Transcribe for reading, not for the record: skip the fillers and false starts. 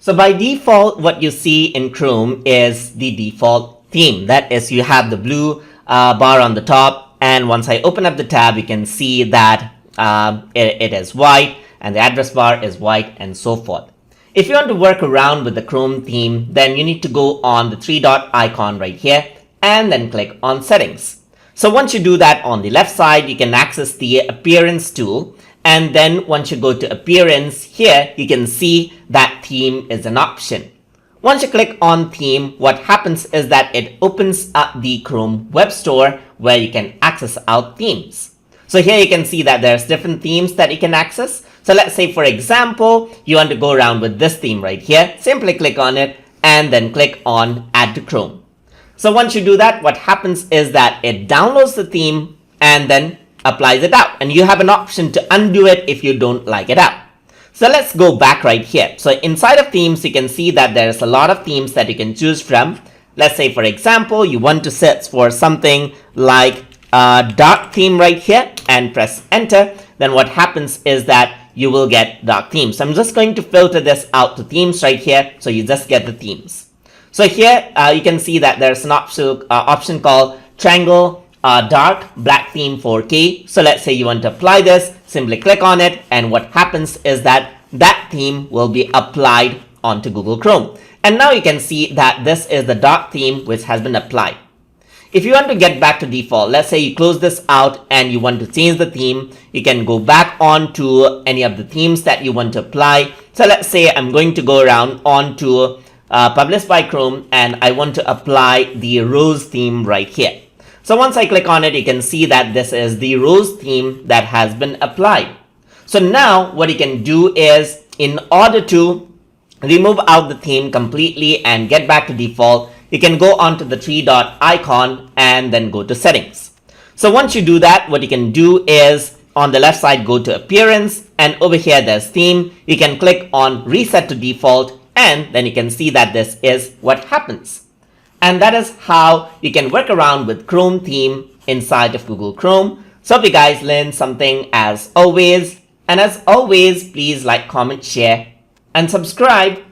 So by default, what you see in Chrome is the default theme. That is, you have the blue bar on the top, and once I open up the tab, you can see that it is white, and the address bar is white, and so forth. If you want to work around with the Chrome theme, then you need to go on the three dot icon right here, and then click on Settings. So once you do that, on the left side, you can access the Appearance tool. And then once you go to Appearance, here you can see that theme is an option. Once you click on theme, what happens is that it opens up the Chrome Web Store where you can access out themes. So here you can see that there's different themes that you can access. So let's say, for example, you want to go around with this theme right here. Simply click on it and then click on Add to Chrome. So once you do that, what happens is that it downloads the theme and then applies it out. And you have an option to undo it if you don't like it out. So let's go back right here. So inside of themes, you can see that there's a lot of themes that you can choose from. Let's say, for example, you want to search for something like a dark theme right here and press enter. Then what happens is that you will get dark themes. So I'm just going to filter this out to themes right here. So you just get the themes. So here you can see that there's an option called Triangle Dark Black Theme 4K. So let's say you want to apply this, simply click on it, and what happens is that that theme will be applied onto Google Chrome. And now you can see that this is the dark theme which has been applied. If you want to get back to default, let's say you close this out and you want to change the theme, you can go back on to any of the themes that you want to apply. So let's say I'm going to go around onto Published by Chrome, and I want to apply the rose theme right here. So once I click on it, you can see that this is the rose theme that has been applied. So now what you can do is, in order to remove out the theme completely and get back to default, you can go onto the three dot icon and then go to Settings. So once you do that, what you can do is, on the left side, go to Appearance, and over here there's Theme. You can click on Reset to Default, and then you can see that this is what happens. And that is how you can work around with Chrome theme inside of Google Chrome. So hope you guys learned something as always. And as always, please like, comment, share, and subscribe.